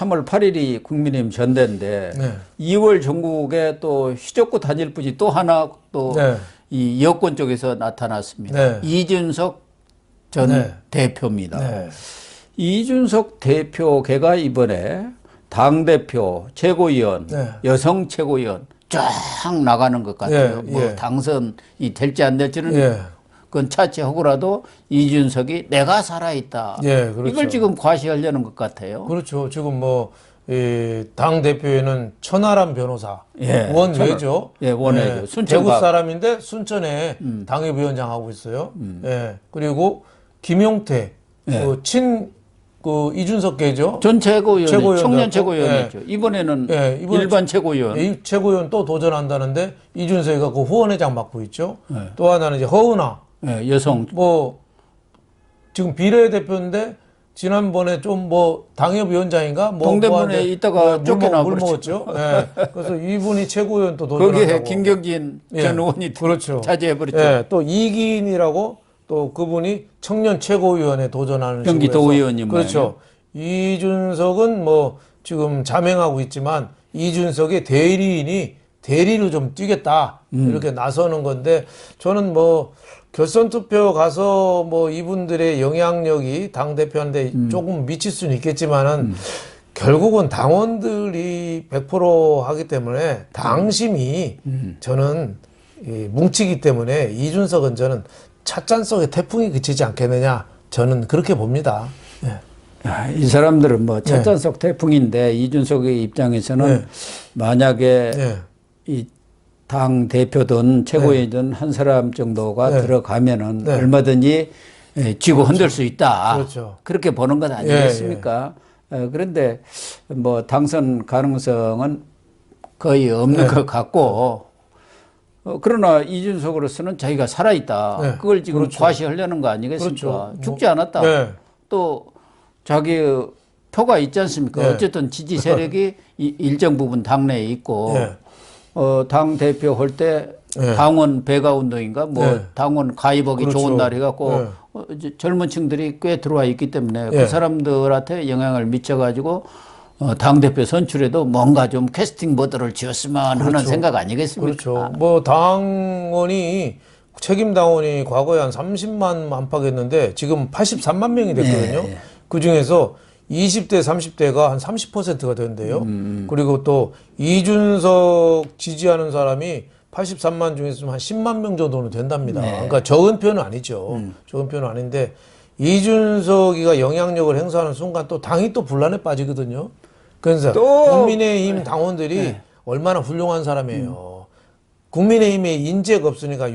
3월 8일이 국민의힘 전대인데 네. 2월 전국에 또 휘젓고 다닐 분이 또 하나 또 이 네. 여권 쪽에서 나타났습니다. 네. 이준석 전 네. 대표입니다. 네. 이준석 대표가 이번에 당대표, 최고위원, 네. 여성 최고위원 쫙 나가는 것 같아요. 예, 뭐 예. 당선이 될지 안 될지는 예. 그건 차치하고라도 이준석이 내가 살아있다. 예, 그렇죠. 이걸 지금 과시하려는 것 같아요. 그렇죠. 지금 뭐, 당 대표에는 천하람 변호사, 예, 원외죠. 예, 원외죠. 순천 대구 가- 사람인데 순천에 당협위원장 하고 있어요. 예. 그리고 김용태, 예. 이준석계죠. 전 최고위원, 최고위원 청년 갖고, 최고위원이죠. 이번에는 예, 이번에 일반 최고위원. 이 최고위원 또 도전한다는데 이준석이가 그 후원회장 맡고 있죠. 예. 또 하나는 이제 허은하, 예, 여성. 뭐 지금 비례대표인데 지난번에 좀 뭐 당협위원장인가 뭐 동대문에 뭐한테 있다가 물 쫓겨나 물 버렸죠. 먹었죠. 예. 그래서 이분이 최고위원 또 도전한다고. 거기에 김경진 예. 전 의원이 그렇죠. 차지해버렸죠. 예. 또 이기인이라고 또 그분이 청년 최고위원에 도전하는 경기도 식으로 해서 의원님 그렇죠. 이준석은 뭐 지금 자맹하고 있지만 이준석의 대리인이 대리로 좀 뛰겠다 이렇게 나서는 건데 저는 뭐 결선 투표 가서 뭐 이분들의 영향력이 당 대표한테 조금 미칠 수는 있겠지만은 결국은 당원들이 100% 하기 때문에 당심이 저는 뭉치기 때문에 이준석은 저는 찻잔 속에 태풍이 그치지 않겠느냐 저는 그렇게 봅니다. 예. 야, 이 사람들은 뭐 찻잔 속 태풍인데 이준석의 입장에서는 네. 만약에 예. 이 당 대표든 최고위든 한 사람 정도가 네. 들어가면은 네. 얼마든지 쥐고 흔들 수 있다. 그렇죠. 그렇게 보는 것 아니겠습니까? 그런데 뭐 당선 가능성은 거의 없는 것 같고 그러나 이준석으로서는 자기가 살아있다. 네. 그걸 지금 그렇죠. 과시하려는 거 아니겠습니까? 그렇죠. 죽지 않았다. 네. 또 자기 표가 있지 않습니까? 네. 어쨌든 지지 세력이 일정 부분 당내에 있고 네. 당 대표 할 때 네. 당원 배가 운동인가 뭐 네. 당원 가입하기 그렇죠. 좋은 날 해갖고 네. 이제 젊은 층들이 꽤 들어와 있기 때문에 네. 그 사람들한테 영향을 미쳐가지고 당 대표 선출에도 뭔가 좀 캐스팅 보드를 지었으면 하는 그렇죠. 생각 아니겠습니까? 그렇죠. 뭐 당원이 책임 당원이 과거에 한 30만 안팎했는데 지금 83만 명이 됐거든요. 네. 그 중에서 20대, 30대가 한 30%가 된대요. 그리고 또 이준석 지지하는 사람이 83만 중에서 한 10만 명 정도는 된답니다. 네. 그러니까 적은 편은 아니죠. 적은 편은 아닌데 이준석이가 영향력을 행사하는 순간 또 당이 또 분란에 빠지거든요. 그래서 또 국민의힘 당원들이 얼마나 훌륭한 사람이에요. 국민의힘에 인재가 없으니까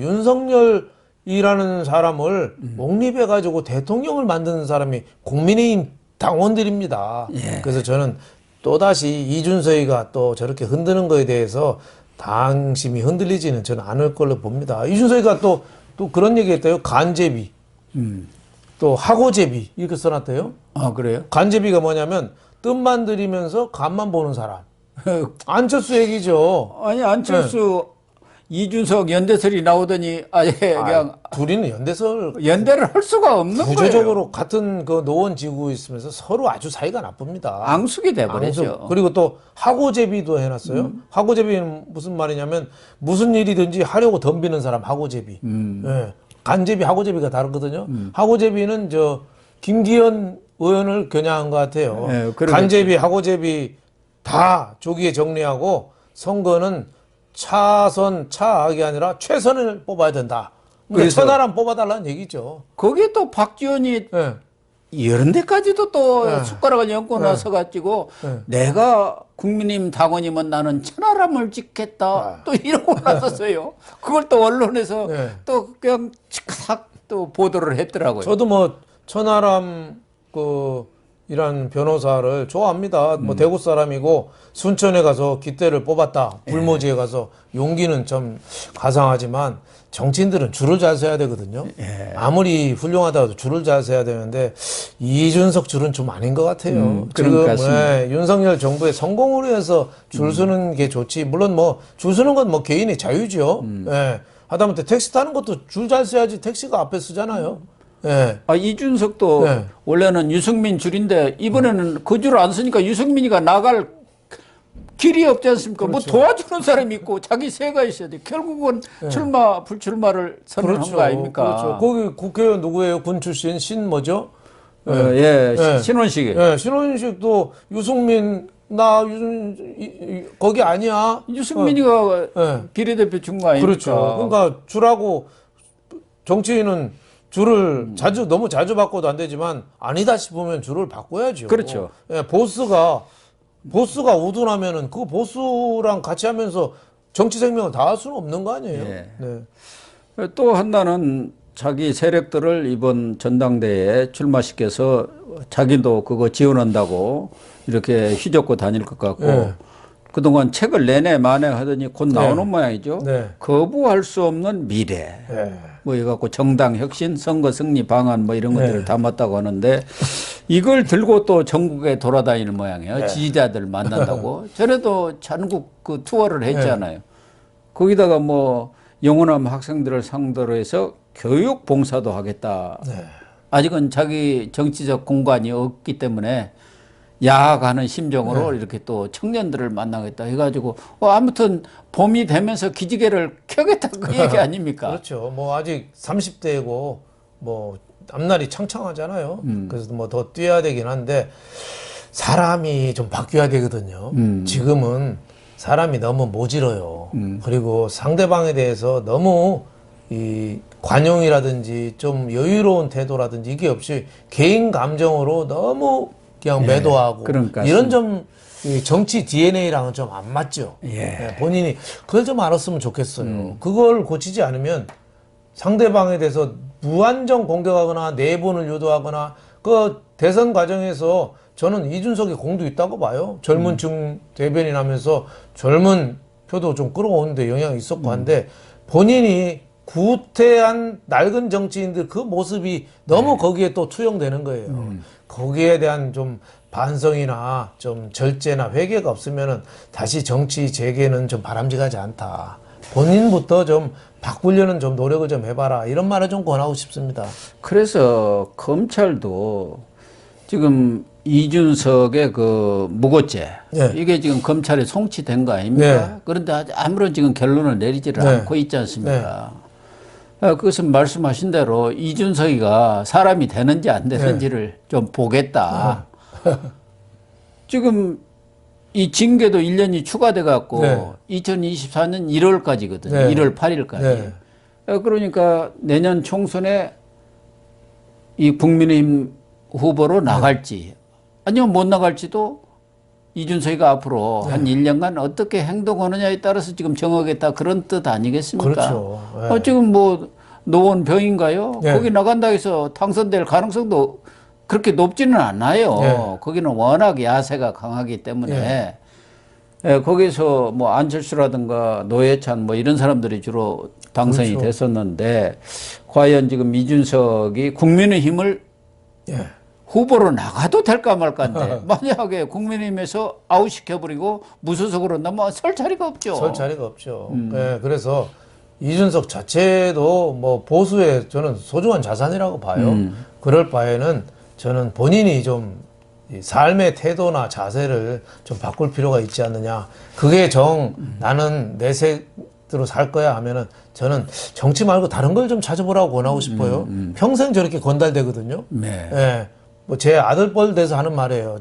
윤석열이라는 사람을 옹립해가지고 대통령을 만드는 사람이 국민의힘 당원들입니다. 그래서 저는 또다시 이준석이가 또 저렇게 흔드는 거에 대해서 당심이 흔들리지는 저는 않을 걸로 봅니다. 이준석이가 또 그런 얘기 했대요. 간제비. 또 하고제비. 이렇게 써놨대요. 아, 그래요? 간제비가 뭐냐면 뜻만 들이면서 간만 보는 사람. 안철수 얘기죠. 아니, 안철수 이준석 연대설이 나오더니 아예 그냥 둘이는 연대설 연대를 할 수가 없는 거예요. 구조적으로 같은 그 노원 지구에 있으면서 서로 아주 사이가 나쁩니다. 앙숙이 돼버렸죠. 앙숙. 그리고 또 하고제비도 해놨어요. 하고제비는 무슨 말이냐면 무슨 일이든지 하려고 덤비는 사람 하고제비. 예. 간제비 하고제비가 다르거든요. 하고제비는 저 김기현 의원을 겨냥한 것 같아요. 예, 그러겠죠. 간제비 하고제비 다 조기에 정리하고 선거는 차악이 아니라 최선을 뽑아야 된다. 그러니까 그래서 천하람 뽑아달라는 얘기죠. 거기에 또 박지원이 예. 이런 데까지도 또 네. 숟가락을 얹고 나서 가지고 내가 국민의힘 당원이면 나는 천하람을 찍겠다 또 이러고 나섰어요. 그걸 또 언론에서 네. 또 그냥 탁 또 보도를 했더라고요. 저도 뭐 천하람 이란 변호사를 좋아합니다. 뭐 대구 사람이고 순천에 가서 깃대를 뽑았다. 불모지에 가서 용기는 좀 가상하지만 정치인들은 줄을 잘 서야 되거든요. 아무리 훌륭하다고 줄을 잘 서야 되는데 이준석 줄은 좀 아닌 것 같아요. 그런 것 같습니다. 윤석열 정부의 성공으로 해서 줄 서는 게 좋지. 물론 뭐 줄 서는 건 뭐 개인의 자유죠. 예. 하다못해 택시 타는 것도 줄 잘 서야지 택시가 앞에 서잖아요. 예. 이준석도 네. 원래는 유승민 줄인데 이번에는 그 줄 안 쓰니까 유승민이가 나갈 길이 없지 않습니까? 그렇죠. 뭐 도와주는 사람이 있고 자기 새가 있어야 돼. 결국은 출마 불출마를 선언한 그렇죠. 거 아닙니까? 그렇죠. 거기 국회의원 누구예요? 군 출신 신 뭐죠? 신원식. 예, 신원식도 유승민 거기 아니야. 유승민이가 비례대표 준 거 아닙니까? 그렇죠. 그러니까 줄하고 정치인은 줄을 너무 자주 바꿔도 안 되지만 아니다 싶으면 줄을 바꿔야죠. 그렇죠. 예, 보스가 우둔하면은 그 보스랑 같이 하면서 정치 생명을 다할 수는 없는 거 아니에요. 예. 네. 또 하나는 자기 세력들을 이번 전당대회에 출마시켜서 자기도 그거 지원한다고 이렇게 휘젓고 다닐 것 같고 네. 그동안 책을 내내 만에 하더니 곧 나오는 모양이죠. 네. 거부할 수 없는 미래. 네. 뭐 해갖고 정당 혁신, 선거 승리 방안 뭐 이런 것들을 담았다고 하는데 이걸 들고 또 전국에 돌아다니는 모양이에요. 지지자들 만난다고. 전에도 전국 그 투어를 했잖아요. 거기다가 뭐 영호남 학생들을 상대로 해서 교육 봉사도 하겠다. 아직은 자기 정치적 공간이 없기 때문에 야학하는 심정으로 이렇게 또 청년들을 만나겠다 해가지고 아무튼 봄이 되면서 기지개를 켜겠다 그 얘기 아닙니까? 그렇죠. 뭐 아직 30대고 뭐 앞날이 창창하잖아요. 그래서 뭐 더 뛰어야 되긴 한데 사람이 좀 바뀌어야 되거든요. 지금은 사람이 너무 모질어요. 그리고 상대방에 대해서 너무 이 관용이라든지 좀 여유로운 태도라든지 이게 없이 개인 감정으로 너무 그냥 매도하고 이런 좀 정치 DNA랑은 좀 안 맞죠. 본인이 그걸 좀 알았으면 좋겠어요. 그걸 고치지 않으면 상대방에 대해서 무한정 공격하거나 내분을 유도하거나 그 대선 과정에서 저는 이준석의 공도 있다고 봐요. 젊은 층 대변인 하면서 젊은 표도 좀 끌어오는데 영향이 있었고 한데 본인이 구태한 낡은 정치인들 그 모습이 너무 거기에 또 투영되는 거예요. 거기에 대한 좀 반성이나 좀 절제나 회개가 없으면은 다시 정치 재개는 좀 바람직하지 않다. 본인부터 좀 바꾸려는 좀 노력을 좀 해봐라. 이런 말을 좀 권하고 싶습니다. 그래서 검찰도 지금 이준석의 그 무고죄 이게 지금 검찰에 송치된 거 아닙니까? 그런데 아무런 지금 결론을 내리지를 않고 있지 않습니까? 그것은 말씀하신 대로 이준석이가 사람이 되는지 안 되는지를 좀 보겠다. 지금 이 징계도 1년이 추가돼 갖고 2024년 1월까지거든요. 1월 8일까지. 그러니까 내년 총선에 이 국민의힘 후보로 나갈지 아니면 못 나갈지도 이준석이가 앞으로 한 1년간 어떻게 행동하느냐에 따라서 지금 정하겠다 그런 뜻 아니겠습니까? 그렇죠. 지금 뭐 노원병인가요? 거기 나간다 해서 당선될 가능성도 그렇게 높지는 않아요. 거기는 워낙 야세가 강하기 때문에 거기서 뭐 안철수라든가 노회찬 뭐 이런 사람들이 주로 당선이 됐었는데 과연 지금 이준석이 국민의힘을 후보로 나가도 될까 말까인데 만약에 국민의힘에서 아웃시켜버리고 무소속으로 넘어 설 자리가 없죠. 설 자리가 없죠. 그래서 이준석 자체도 뭐 보수의 저는 소중한 자산이라고 봐요. 그럴 바에는 저는 본인이 좀 삶의 태도나 자세를 좀 바꿀 필요가 있지 않느냐. 그게 나는 내 색대로 살 거야 하면은 저는 정치 말고 다른 걸 좀 찾아보라고 권하고 싶어요. 평생 저렇게 건달되거든요. 뭐 제 아들 뻘 돼서 하는 말이에요.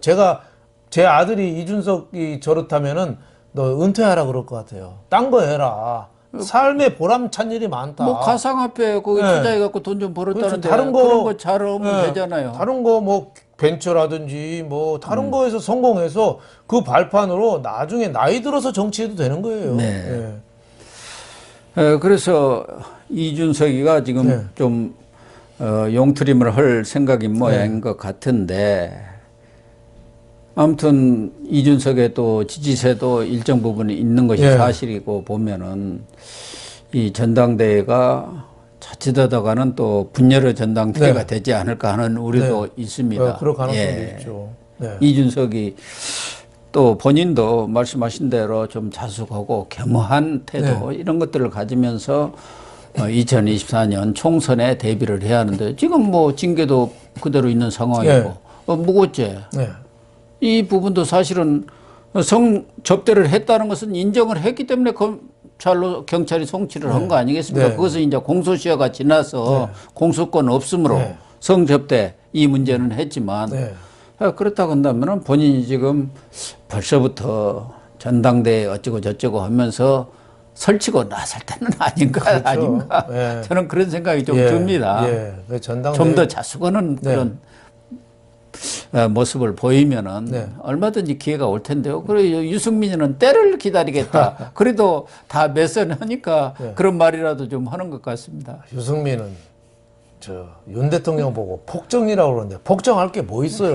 제 아들이 이준석이 저렇다면은 너 은퇴하라 그럴 것 같아요. 딴 거 해라. 삶에 보람찬 일이 많다. 뭐 가상화폐 거기 투자해갖고 돈 좀 벌었다는데 다른 그런 거 잘하면 되잖아요. 다른 거 뭐 벤처라든지 뭐 다른 거에서 성공해서 그 발판으로 나중에 나이 들어서 정치해도 되는 거예요. 그래서 이준석이가 지금 좀 용트림을 할 생각인 모양인 것 같은데 아무튼 이준석의 또 지지세도 일정 부분 있는 것이 사실이고 보면은 이 전당대회가 자칫하다가는 또 분열의 전당대회가 되지 않을까 하는 우려도 있습니다. 그럴 가능성도 있죠. 이준석이 또 본인도 말씀하신 대로 좀 자숙하고 겸허한 태도 이런 것들을 가지면서 2024년 총선에 대비를 해야 하는데 지금 뭐 징계도 그대로 있는 상황이고 예. 무고죄 네. 이 부분도 사실은 성 접대를 했다는 것은 인정을 했기 때문에 검찰로 경찰이 송치를 한 거 아니겠습니까? 네. 그것은 이제 공소시효가 지나서 공소권 없으므로 네. 성접대 이 문제는 했지만 네. 그렇다고 한다면 본인이 지금 벌써부터 전당대회 어쩌고 저쩌고 하면서 설치고 나설 때는 아닌가 아닌가 예. 저는 그런 생각이 좀 예. 듭니다. 예. 그 전당대회 좀 더 자수하는 그런 모습을 보이면은 네. 얼마든지 기회가 올 텐데요. 그리고 유승민은 때를 기다리겠다. 그래도 다 매선하니까 그런 말이라도 좀 하는 것 같습니다. 유승민은 저 윤 대통령 보고 폭정이라고 그러는데 폭정할 게 뭐 있어요?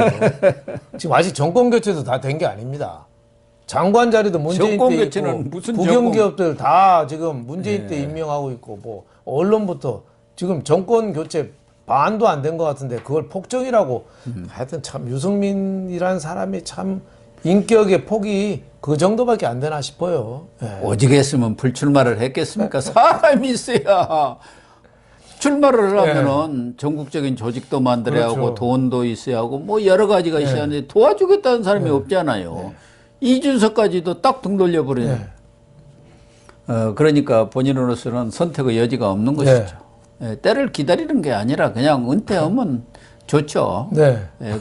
지금 아직 정권 교체도 다 된 게 아닙니다. 장관 자리도 문재인 정권 때 교체는 있고 무슨 국영기업들 다 지금 문재인 때 임명하고 있고 뭐 언론부터 지금 정권 교체 반도 안 된 것 같은데 그걸 폭정이라고 하여튼 참 유승민이란 사람이 참 인격의 폭이 그 정도밖에 안 되나 싶어요. 예. 오직 했으면 불출마를 했겠습니까? 사람이 있어야 출마를 하면은 전국적인 조직도 만들어야 하고 그렇죠. 돈도 있어야 하고 뭐 여러 가지가 있어야 하는데 도와주겠다는 사람이 없잖아요. 이준석까지도 딱 등 돌려버리네. 그러니까 본인으로서는 선택의 여지가 없는 것이죠. 예, 때를 기다리는 게 아니라 그냥 은퇴하면 좋죠. 네. 예,